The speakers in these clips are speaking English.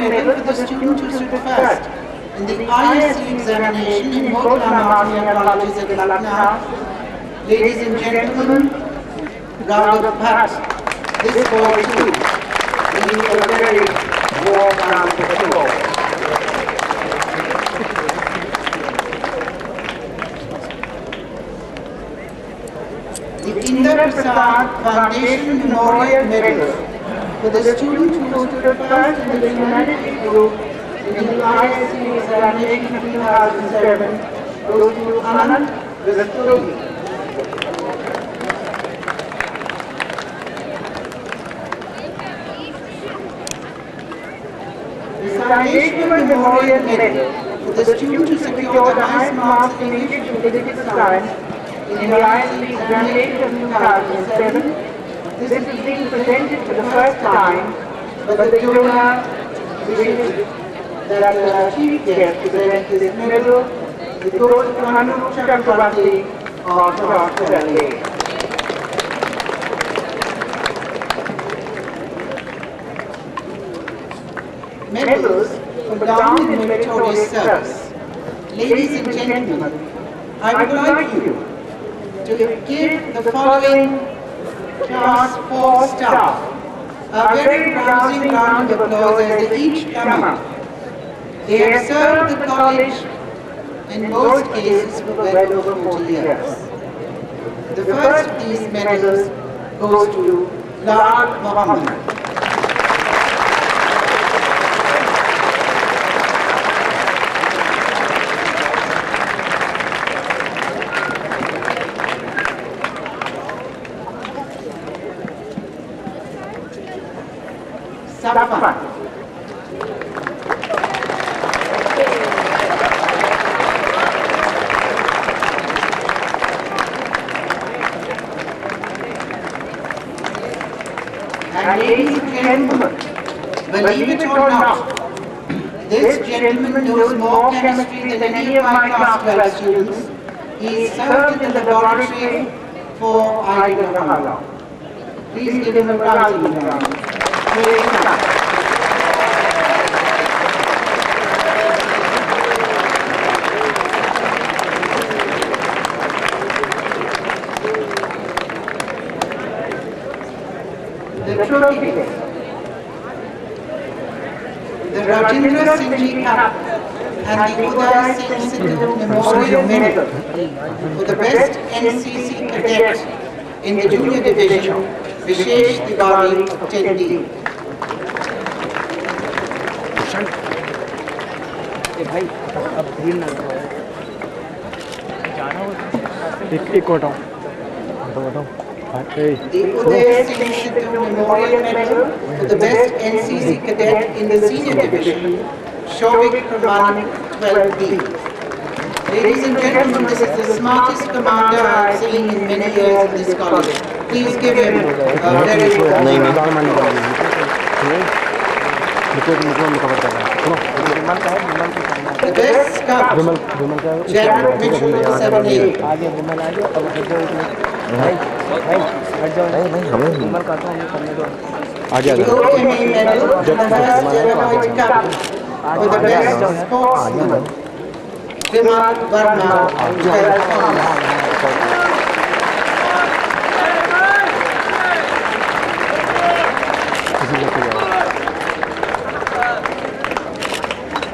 medal for the student who stood first in the ISC examination in Motla Martiniya colleges at Lucknow. Ladies and gentlemen, round of applause. This boy too. We need a very warm round of applause. The Inder Prasad Foundation Memorial Medal for the student who stood first in the humanities group in the ISC examination of 2007 goes to Anand Rastogi. The Foundation Memorial Medal for the student who secured the highest marks in English and Political Science in the ISC examination of 2007. This is being presented for the first time, but the donor wishes that the chief guest present this medal. It goes to Hanu Chakrabarti of North Valley. Medals for down in meritorious service. Ladies and gentlemen, I would like you to give the following Class 4 staff a very rousing round of applause as they each come up. They have served the college in most cases for well over 40 years. The first of these medals goes to Lal Muhammad. Safwan. And ladies and gentlemen, believe it or not, this gentleman knows more chemistry than any of my class 12 students. He served in the laboratory for I don't know how long. Please give him a rousing round. The trophy, the Rajendra Singh Cup and the Uday Singh Sidhu Memorial Medal for the best NCC cadet in the junior division, Vishesh Tiwari of 10D. भाई अब भीड़ ना जाना हो एक बताओ The Uday Singh Sidhu Memorial Medal for the best NCC cadet in the senior division, Shobik Praman 12B. Ladies and gentlemen, this is the smartest commander I have seen in many years in this college. Please give him a very the best scout, Jared Mitchell 7A. The OMA medal for the first Jeraboid Cup for the best sportsman, Vimal Verma of 12A.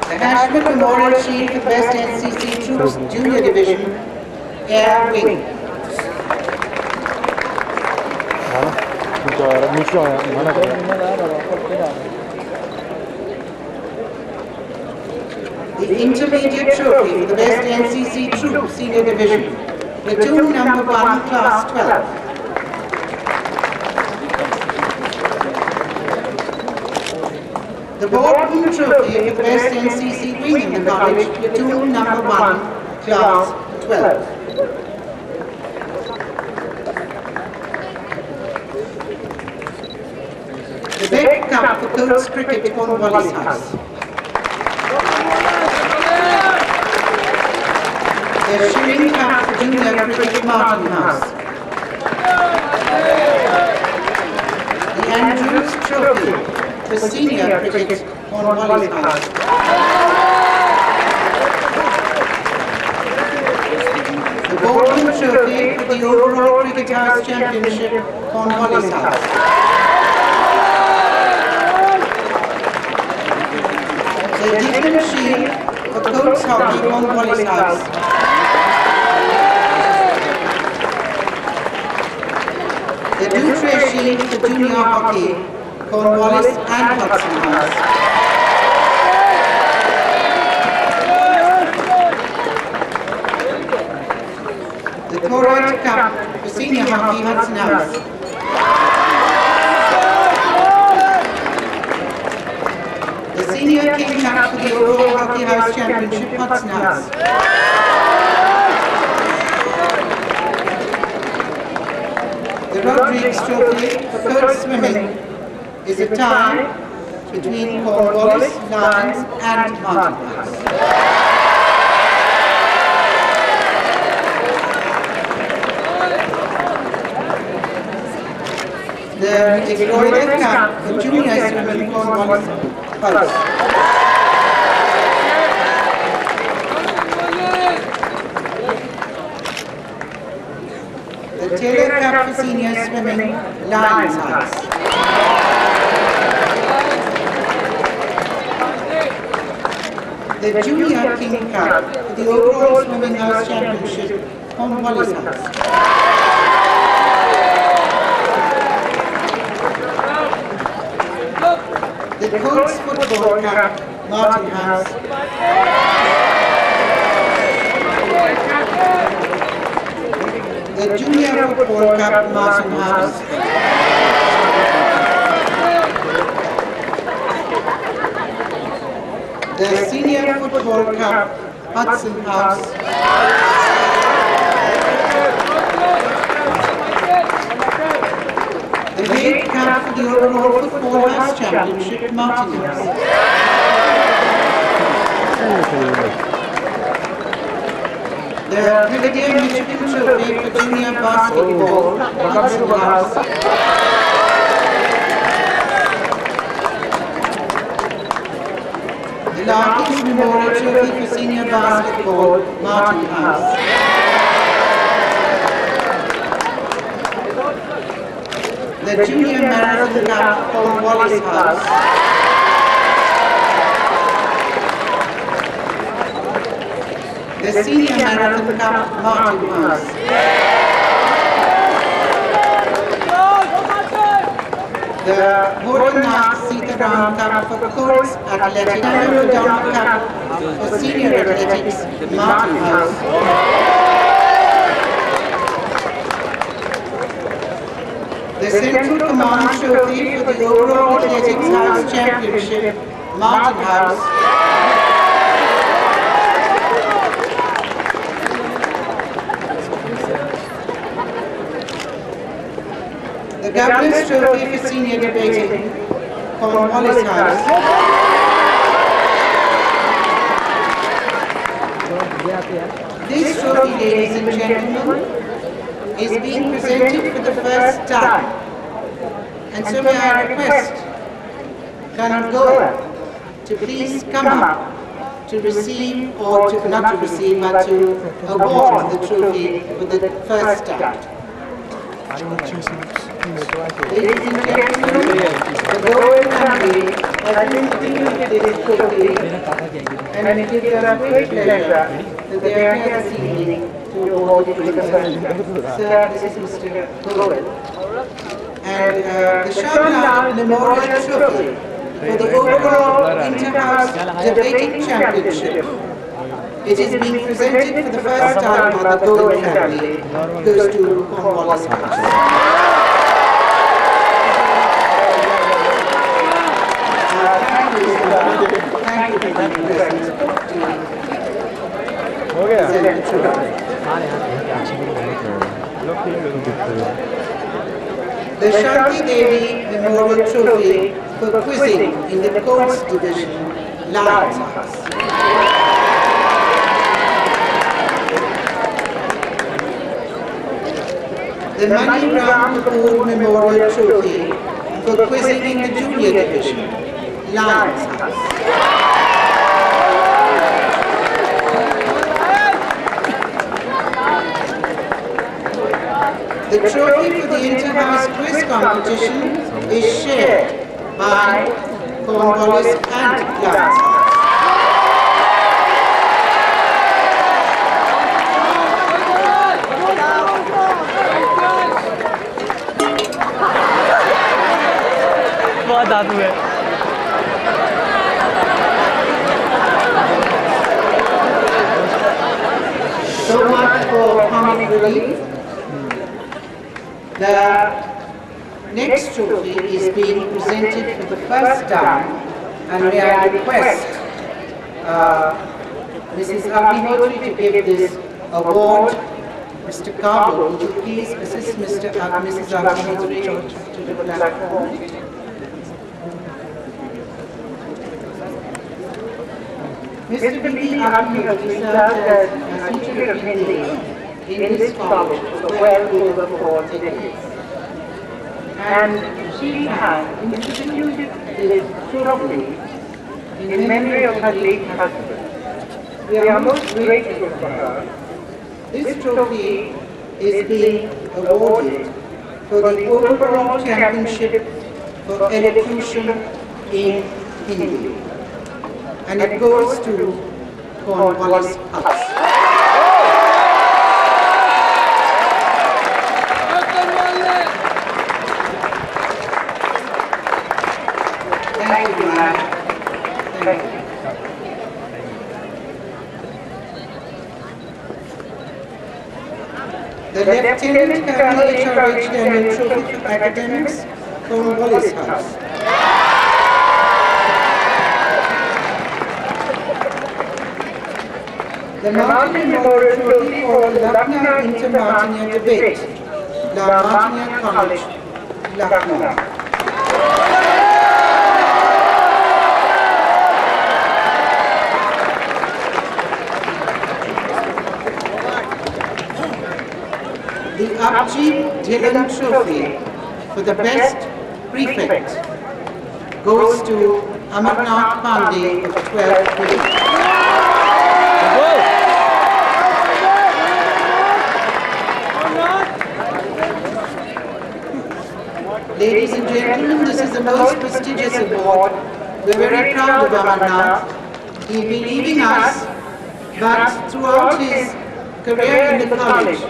The National Memorial Shield for Best NCC Troops Junior Division, Air Wing. The Intermediate Trophy for the Best NCC Troops Senior Division, Platoon Number 1, Class 12. The Baldwin Trophy for the Best NCC Wing in the college, Platoon Number 1, Class 12. The Beck Cup for Colts Cricket, Cornwallis House. The Shilling Cup for Junior Cricket, Martin House. The Andrews Trophy for Senior Cricket, Cornwallis House. The Baldwin Trophy for the overall Cricket House Championship, Cornwallis House. The Dignam Shield for Coates Hockey, Cornwallis House. The Dutre Shield for Junior Hockey, Cornwallis and Hudson House. The Coronet Cup for Senior Hockey, Hudson House. The Senior King Cup for the Overall Hockey House Championship, Hudson House. The Rodrigues Trophy for Coates Swimming is a tie between Cornwallis, Lions and Martin House. The Embroidered Cup for Junior Swimming, Cornwallis House. The Taylor Cup for Senior Swimming, Lions House. The Junior King Cup for the Overall Swimming House Championship, Cornwallis House. The Coates Football Cup, Martin House. The Junior Football Cup, Martin House. The Senior Football Cup, Hudson House. The Wade Cup for the Overall Football House Championship, Martin House. The Brigadier Michigan Trophy for Junior Basketball, Hudson House. The Larkins Memorial Trophy for Senior Basketball, Martin House. The Junior Marathon Cup, Cornwallis House. The Senior Marathon Cup, Martin House. The Hodenach Sitaram Cup for Coates Athletics and the Don Cup for Senior Athletics, Martin House. The Central Command Trophy for the Overall Athletics House Championship, Martin House. The Governor's Trophy for Senior Debating, Cornwallis House. This trophy, ladies and gentlemen, is being presented for the first time. And so may I request Colonel Goa to please come up to receive, or to, not to receive, but to award the trophy for the first time. Ladies and gentlemen, the Goa family has been continued this trophy, and it gives us great pleasure that they are here this evening to award it to the person. Sir, this is Mr. Goa. And the Shamla Memorial Trophy for the overall Inter-House Debating Championship. It is being presented for the first time by the Goa family, goes to Cornwallis House. Thank you for being present. The Shanti Devi Memorial Trophy for quizzing in the Coates Division, Lions House. The Money Ram Kapoor Memorial Trophy for quizzing in the Junior Division, Lions House. The trophy for the Inter-House Quiz competition is shared by Cornwallis and Lions House. बहुत दादू है So much for comic relief. The next trophy is being presented for the first time, and may I request Mrs. Agnihotri to give this award. Mr. Kabul, would you please assist Mrs. Agnihotri to the platform? Mr. B. Agnihotri served as teacher of Hindi in this college for well over 4 decades. And she has instituted this trophy in memory of her late husband. We are most grateful for her. This trophy is being awarded for the overall championship for elocution in Hindi. And it goes to Cornwallis House. Thank you, ma'am. Thank you. The Lieutenant Colonel HRH Daniel Trophy for Academics, Cornwallis House. The Martinia Memorial Trophy for Lucknow Inter-Martinia Debate, La Martinia College, Lucknow. The Abhijit Dhillon Trophy for the best prefect goes to Amarnath Pandey of 12th grade. Ladies and gentlemen, this is the most prestigious award. We're very proud of Amarnath. He'll be leaving us, but throughout his career in the college,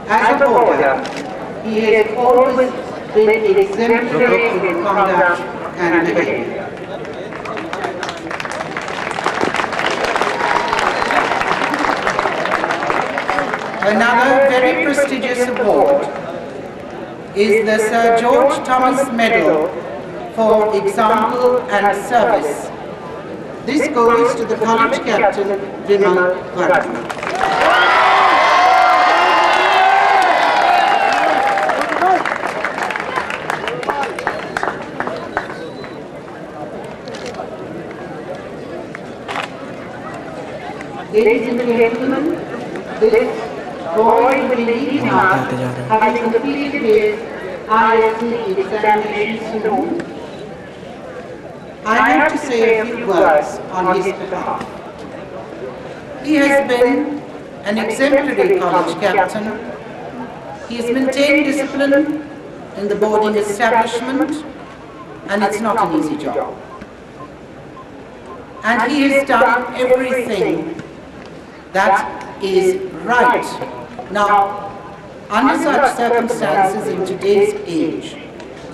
as a boarder, he has always been exemplary in conduct and behavior. Another very prestigious award is the Sir George Thomas Medal for Example and Service. This goes to the college captain, Vimal Varma. Ladies and gentlemen, this boy will be leaving us having completed his ISC examination soon. I have to say a few words on his behalf. He has been an exemplary college captain. He has maintained discipline in the boarding establishment, and it's not an easy job. And he has done everything that is right. Now, under such circumstances in today's age,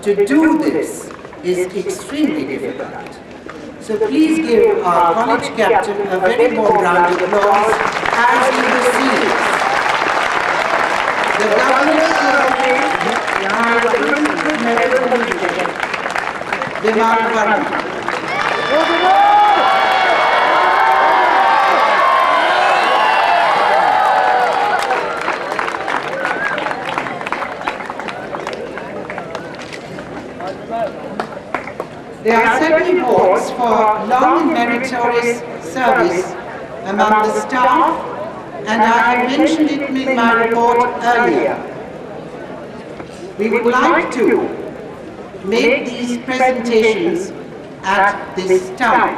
to do this is extremely difficult. So please give our college captain a very warm round of applause as he receives the Governor's Trophy and the Principal Medal of Vimal Varma. There are several awards for long and meritorious service among the staff, and I have mentioned it in my report earlier. We would like to make these presentations at this time.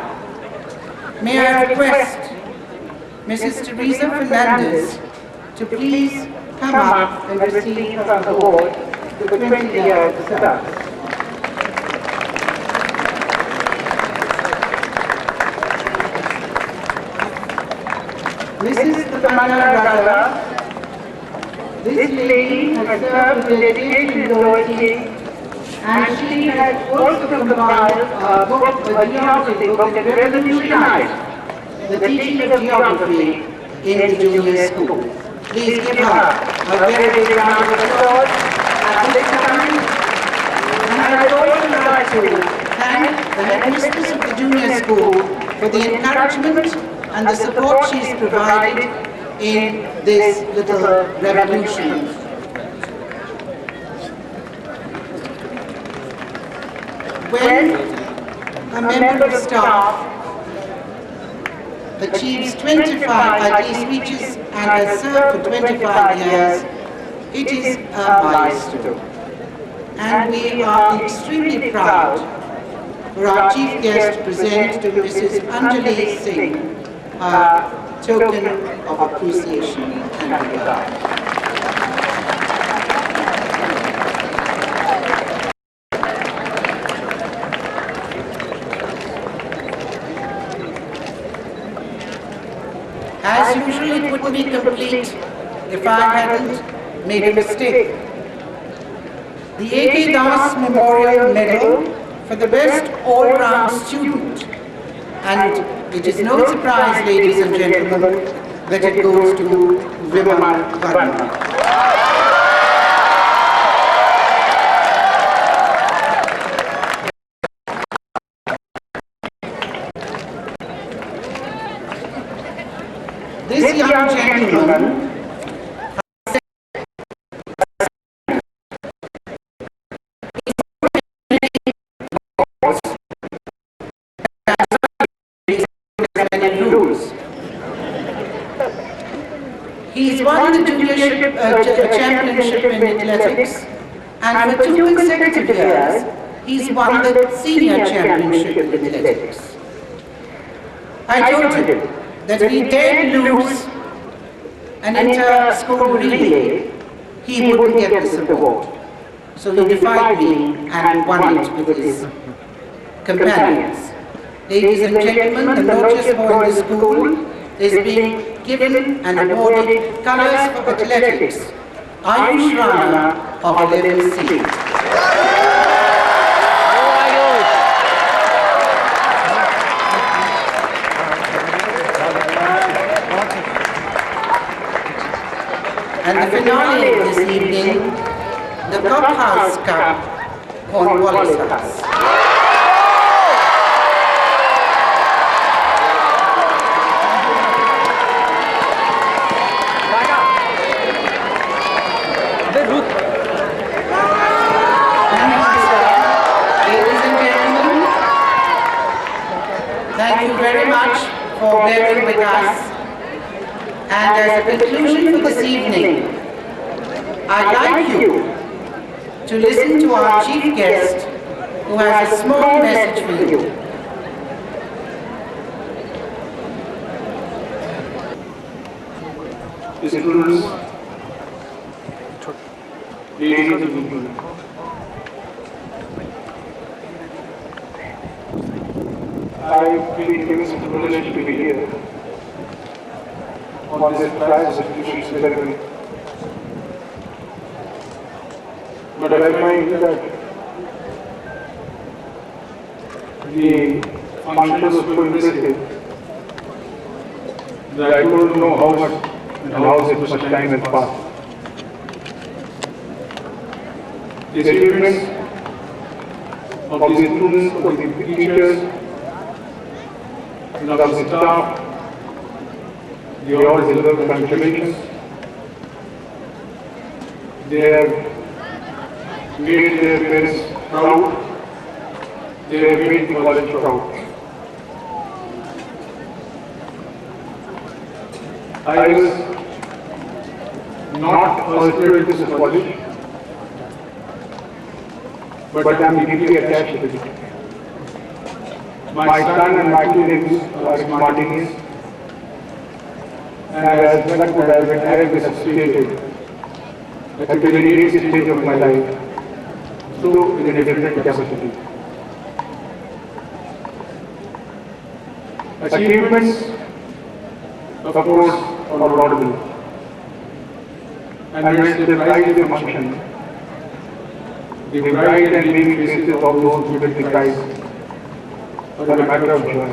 May I request Mrs. Teresa Fernandez to please come up and receive her award for 20 years of service. Mrs. Tamanna Raja, this lady has served with dedication and loyalty, and she has also compiled a book, a geography book that revolutionized the teaching of geography in the junior school. Please give her a very big round of applause at this time. And I would also like to thank the headmistress of the junior school for the encouragement and the support she's provided in this little revolution. When a member of staff achieves 25 IT speeches and has served for 25 years, it is a milestone. And we are extremely proud for our chief guest to present to Mrs. Anjali Singh a token of appreciation and regard. As usual, it wouldn't be complete if I hadn't made a mistake. The A.K. Das Memorial Medal for the best all-round student, and it is no surprise, ladies and gentlemen, that it goes to Vimal Verma. This young gentleman he's won the junior championship in athletics, and for 2 consecutive years, he's won the senior championship in athletics. I told him that if he dared lose an inter-school relay, he wouldn't get this award. So he defied me and won it with his companions. Ladies and gentlemen, the notice board in the school is being given and awarded colors for athletics. Ayush Rana of 11C. And the finale this evening, the Cup House Cup, Cornwallis House. Ladies and gentlemen, thank you very much for bearing with us. And as a conclusion for this evening, I'd like you to listen to our chief guest, who has a small message for you. Students, ladies and gentlemen, I feel immense privilege to be here on this prize distribution ceremony. But I find that the function was so impressive that I couldn't know how much and how much time had passed. The achievements of the students, of the teachers, of the staff, the all deserved contributions. They have made their parents proud. They have made the college proud. I was not a student to this college, but I am deeply attached to it. My son and my two nephews are Martinis, and as luck would have it, I have been associated at a very late stage of my life, so in a different capacity. Achievements, of course, are laudable, and when they rise their function, the bright and beaming faces of those who did the guys are a matter of joy.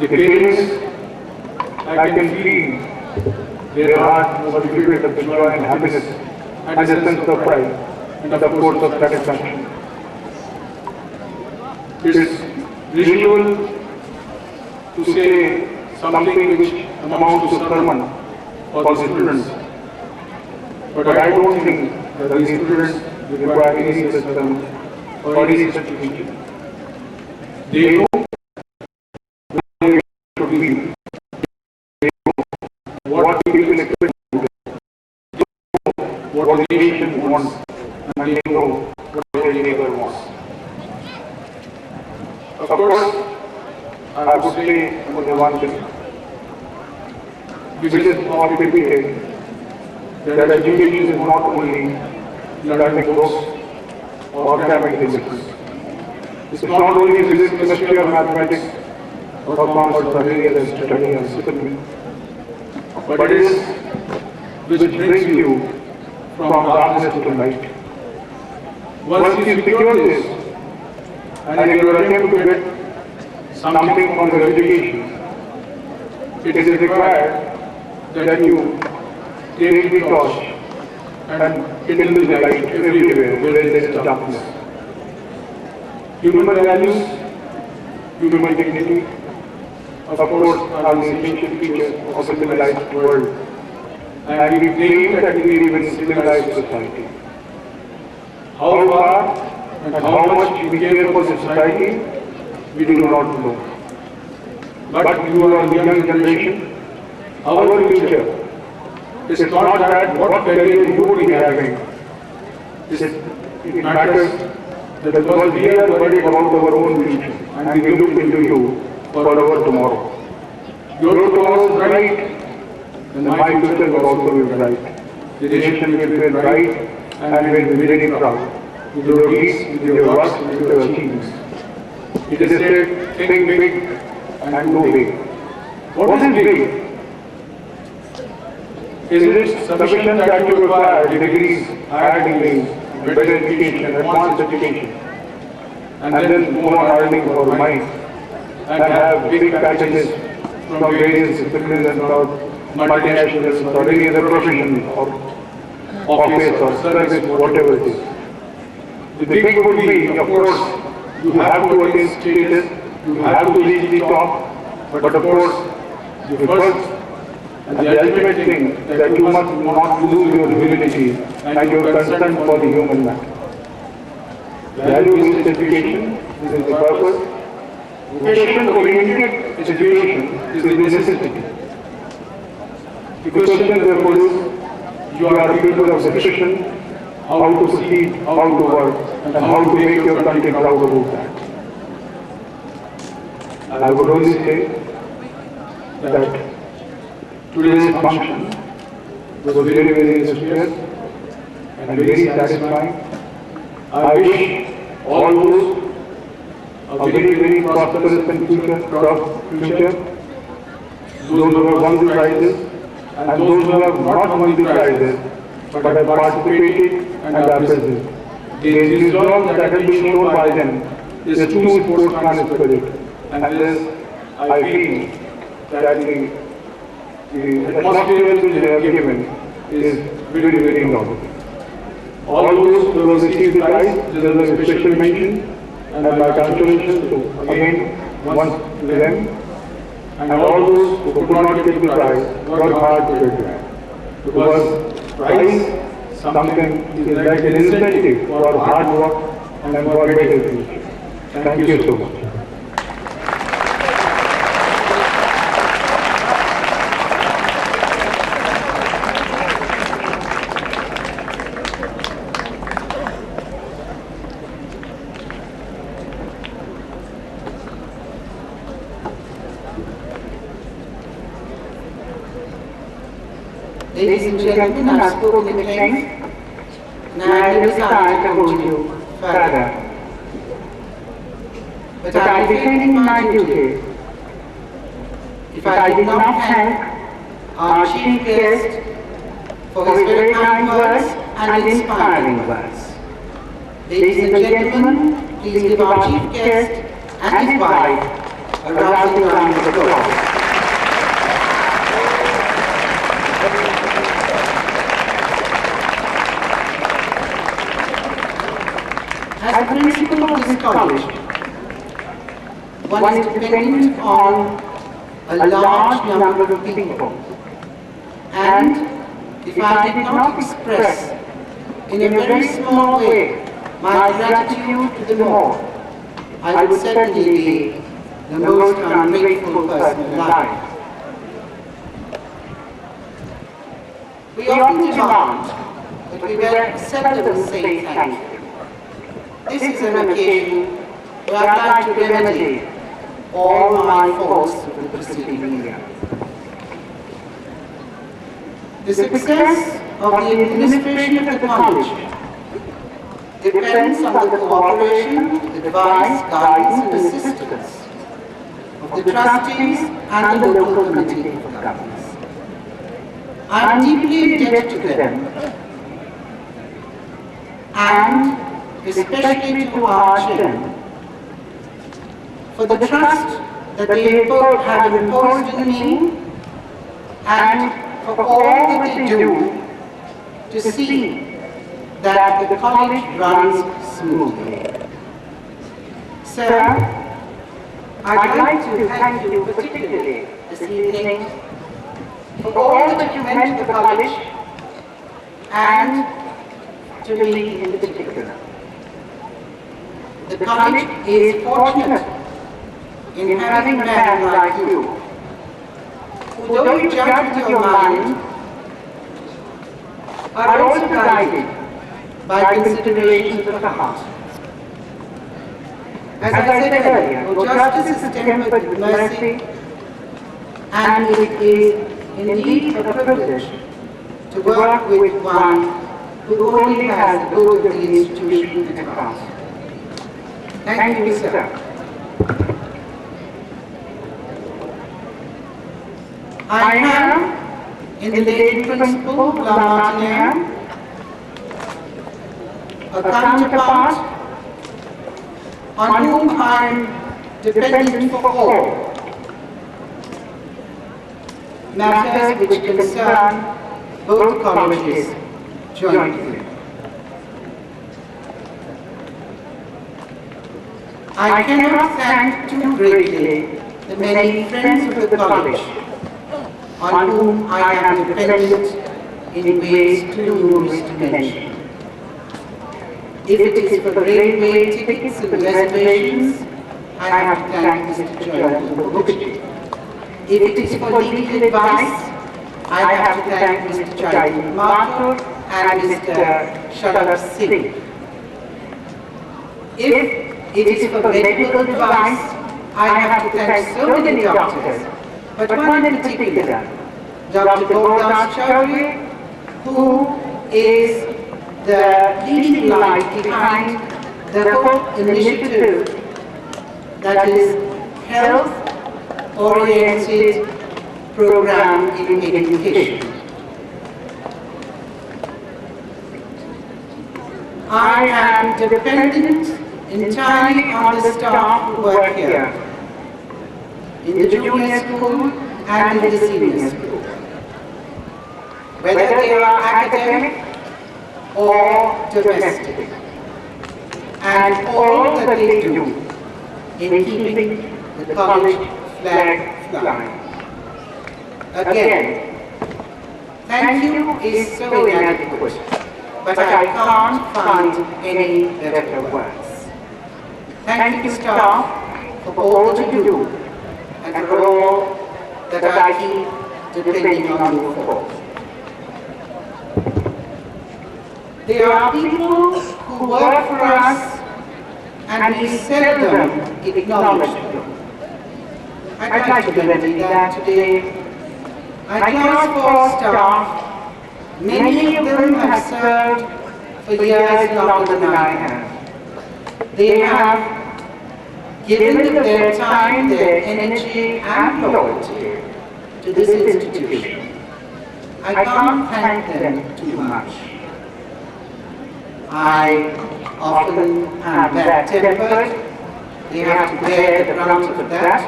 The parents, I can feel their heart was filled with joy and happiness and a sense of pride and of course of satisfaction. It's usual to say something which amounts to sermon for the students, but I don't think that the students require any such sermon or any such teaching. They know what they should be, they know what people expect from them, they know what the nation wants, and they know what their neighbor wants. Of course, I would say only one thing, which is not repeated, that education is not only learning books or academic physics. It's not only physics, chemistry or mathematics or commerce or any other study or discipline, but it is which brings you from darkness to light. Once you secure this, and if you attempt to get something from your education, it is required that you take the torch and kindle the light everywhere where there is darkness. Human values, human dignity, of course, are the essential features of a civilized world, and we claim that we live in a civilized society. How far and how much we care for the society, we do not know. But you are the young generation, our future. It's not that what career you would be having. It matters that because we are worried about our own future and we look into you for our tomorrow. Your tomorrow is bright, and my future will also be bright. The nation will be bright and will be very proud with your deeds, with your work, with your achievements. It is said, think big and go big. What is big? Is it sufficient that you acquire degrees, higher degrees, better education, advanced education, and then go on earning for money, and have big packages from various disciplines and multinationals or any other profession or office or service, whatever it is? The big would be, of course, you have to attain status, you have to reach the top, but of course, the first and the ultimate thing that you must not lose your humility and your concern for the human man. Value-based education is the purpose. Vocation-oriented education is the necessity. The question therefore is, you are people of decision, how to proceed, how to work, and how to make your country proud about that. I would only say that today's function was very, very inspiring and very satisfying. I wish all those a very, very prosperous and future, those who have won the prizes and those who have not won the prizes but have participated and are present. The resolve that has been shown by them is true sportsman spirit, and this I feel that the atmosphere which they have given is very, very noble. All those who have received the prize deserve a special mention, and my congratulations to again once to them, and all those who could not get the prize work hard to get it. Because prize something is like an incentive for hard work and for better future. Thank you so much. Ladies and gentlemen, I've spoken at length, and I have no desire to hold you further. But I'll be failing in my duty if I did not thank our chief guest for his very kind words and inspiring words. Ladies and gentlemen, please give our chief guest and his wife a rousing round of applause. As principal of this college, one is dependent on a large number of people. And if I did not express in a very small way my gratitude to them all, I would certainly be the most ungrateful person alive. We often demand, but we very seldom say thank you. This is an occasion where I'd like to remedy all my faults of the preceding year. The success of the administration of the college depends on the cooperation, advice, guidance and assistance of the trustees and the local committee of governance. I am deeply indebted to them and especially to our chairman for the trust that they both have imposed in me and for all that they do to see that the college runs smoothly. Sir, I'd like to thank you particularly this evening for all that you meant to the college and to me in particular. The college is fortunate in having a man like you, who, though you judge with your mind, are also guided by considerations of the heart. As I said earlier, your justice is tempered with mercy, and it is indeed a privilege to work with one who only has the good of the institution at heart. Thank you, sir. I have, in the lady principal, Martiniere, a counterpart on whom I am dependent for all matters which concern both colleges jointly. I cannot thank too greatly the many friends of the college on whom I am dependent in ways too numerous to mention. If it is for railway tickets and reservations, I have to thank Mr. Joel Mukherjee. If it is for legal advice, I have to thank Mr. Jaideep Mathur and Mr. Sharaf Singh. If it is for medical advice, I have to thank so many doctors, but one in particular, Dr. Gurdas Chaudhary, who is the leading light behind the Hope initiative, that is health-oriented program in education. I am dependent entirely on the staff who work here, in the junior school and in the senior school. Whether they are academic or domestic, and all that they do in keeping the college flag flying. Again, thank you is so inadequate, but I can't find any better words. Thank you, staff, for all that you do, and for all that I keep depending on you for. There are people who work for us and we seldom acknowledge them. I'd like to remedy that today. I class 4 staff Many of them have served for years longer than I have. They have given of their time, their energy and loyalty to this institution. I can't thank them too much. I often am bad-tempered. They have to bear the brunt of that.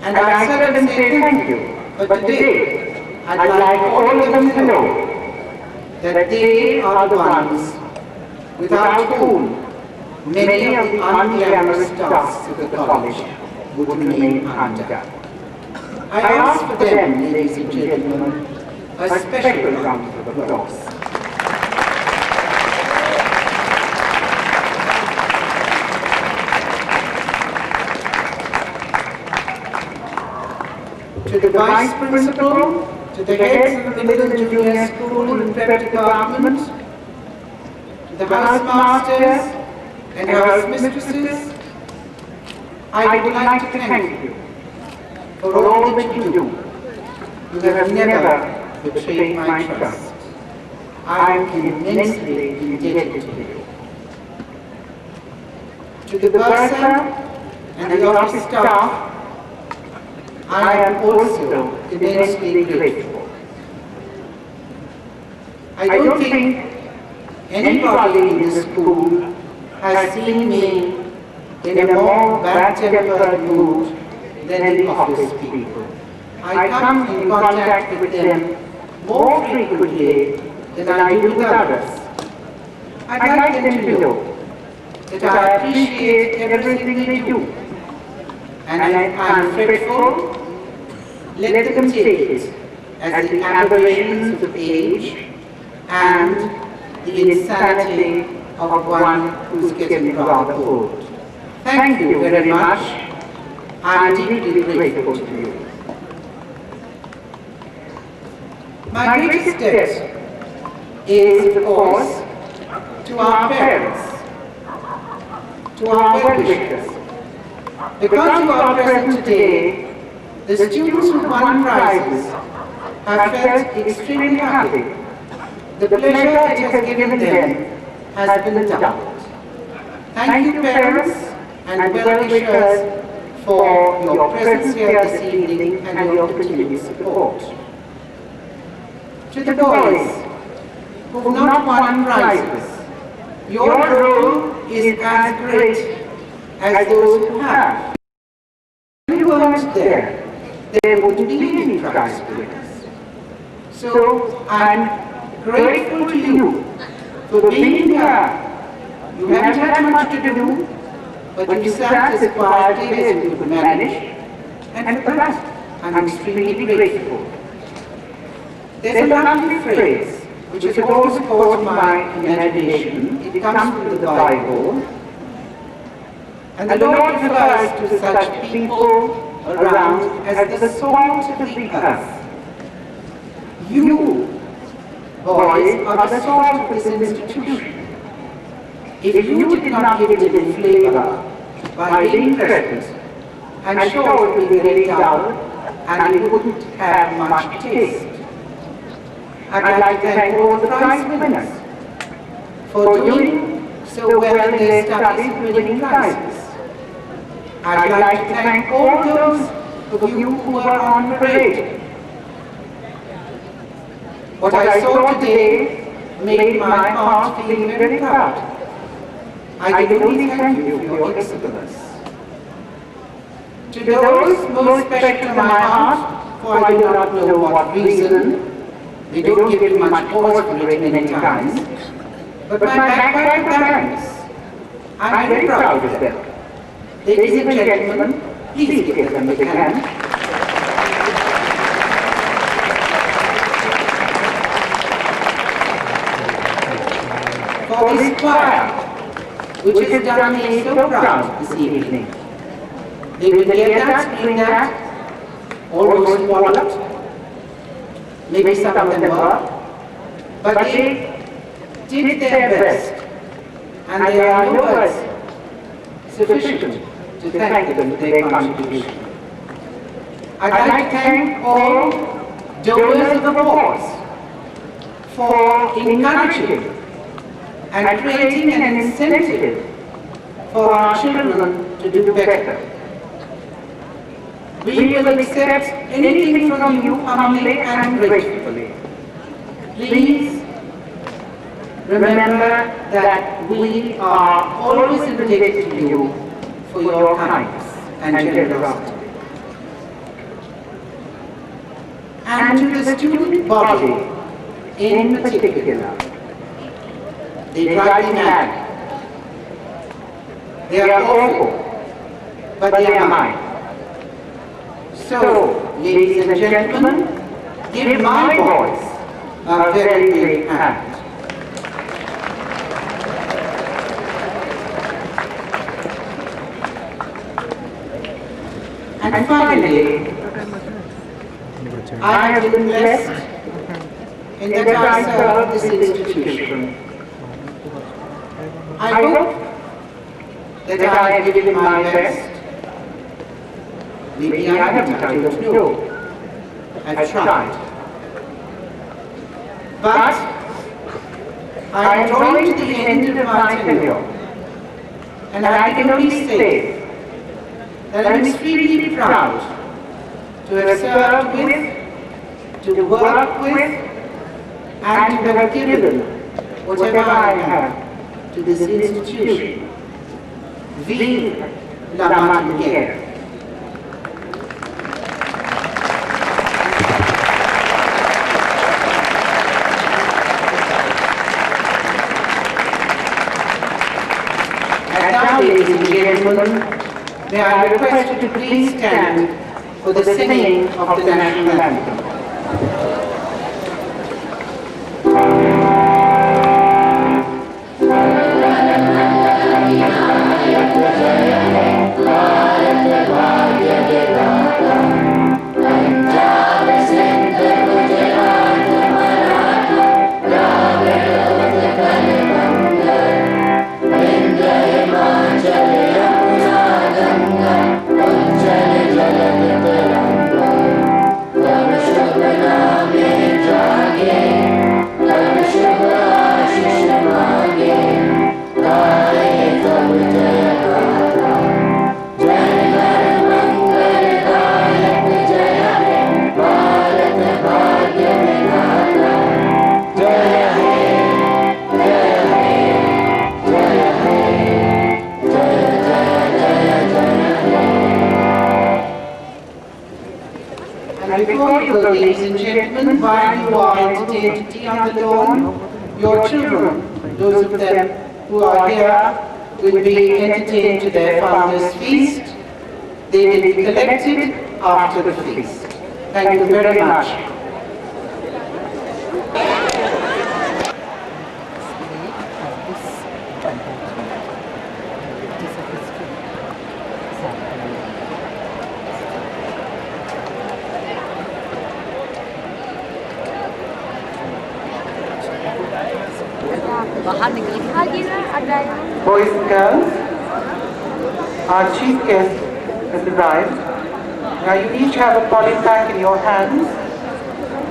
And I seldom say thank you. But today, I'd like all of them to know that they are the ones without whom many of the unglamorous tasks of the college would remain undone. I ask for them, ladies and gentlemen, a special round of applause. To the Vice Principal, to the heads of the Middle and Junior School and Prep Department, to the housemasters and housemistresses, I would like to thank you for all that you do. You have never betrayed my trust. I am immensely indebted to you. To the bursar and the office staff, I am also immensely grateful. I don't think anybody in this school has seen me in a more bad-tempered mood than the office people. I come in contact with them more frequently than I do with others. I'd like them to know that I appreciate everything they do. And if I'm fretful, let them take it as the aberrations of age and the insanity of one who's getting rather old. Thank you very much. I'm deeply grateful to you. My greatest debt is, of course, to our parents, to our well-wishers. Because you are present today, the students who won prizes have felt extremely happy. The pleasure it has given them has been doubled. Thank you, parents and well-wishers, for your presence here this evening and your continued support. To the boys who have not won prizes, your role is as great as those who have. If you weren't there wouldn't be any prize winners. So I'm grateful to you for being here. You haven't had much to do, but you sat as quietly as you could manage, and for that I'm extremely grateful. There's a lovely phrase which has always caught my imagination. It comes from the Bible, and the Lord refers to such people around as the salt of the earth. You, boys, are the salt of this institution. If you did not give it in flavor by being present, I'm sure it would be very dull and it wouldn't have much taste. I'd like to thank all the prize winners for doing so well in their studies, winning prizes. I'd like to thank all those of you who are on parade. What I saw today made my heart feel very proud. I can only thank you for your excellence. To those most special to my heart, for I do not know what reason, they don't give me much pause for it many times, but my backpack parents, I'm very proud of them. Ladies and gentlemen, please give them a big hand. For this choir, which has done me so proud this evening. They will hear that, doing that, almost walloped. Maybe some of them were, but they did their best, and there are no words sufficient to thank them for their contribution. I'd like to thank all donors of applause for encouraging and creating an incentive for our children to do better. We will accept anything from you humbly and gratefully. Please remember that we are always indebted to you for your kindness and generosity. And to the student body in particular, they drive me mad. They are awful, but they are mine. So, ladies and gentlemen, give my voice a very big hand. And finally, I have been blessed in that I serve this institution. I hope that I have given my best. Maybe I haven't, I don't know. I've tried. But I am drawing to the end of my tenure, and I can only say that I'm extremely proud to have served with, to work with, and to have given whatever I have to this institution. Vive la Martinière! And now, ladies and gentlemen, may I request you to please stand for the singing of the national anthem. And before you go, ladies and gentlemen, while you are entertained to tea on the lawn, your children, those of them who are here, will be entertained to their founder's feast. They will be collected after the feast. Thank you very much. Boys and girls, our chief guest has arrived. Now you each have a poly pack in your hands,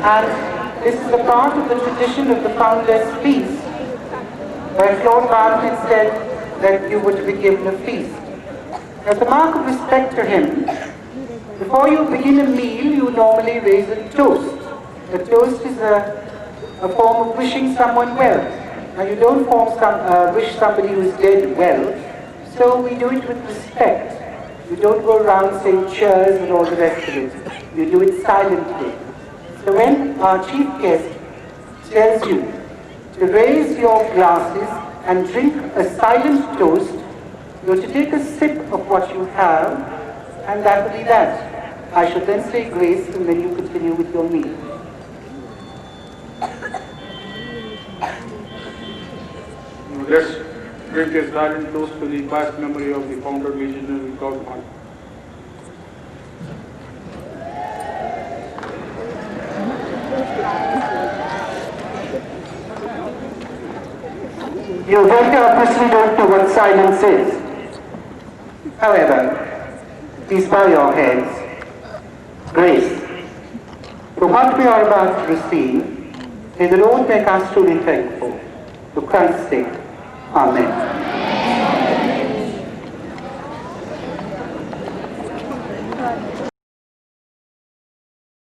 and this is a part of the tradition of the founder's feast, where Claude Martin said that you were to be given a feast. As a mark of respect to him, before you begin a meal, you normally raise a toast. A toast is a form of wishing someone well. Now you don't wish somebody who is dead well, so we do it with respect. You don't go around saying cheers and all the rest of it. You do it silently. So when our chief guest tells you to raise your glasses and drink a silent toast, you're to take a sip of what you have, and that will be that. I shall then say grace, and then you continue with your meal. Let's drink a silent toast to the past memory of the founder, visionary Claude Martin. You very obviously don't know what silence is. However, please bow your heads. Grace, for what we are about to receive May the Lord make us truly thankful. For Christ's sake. Amen.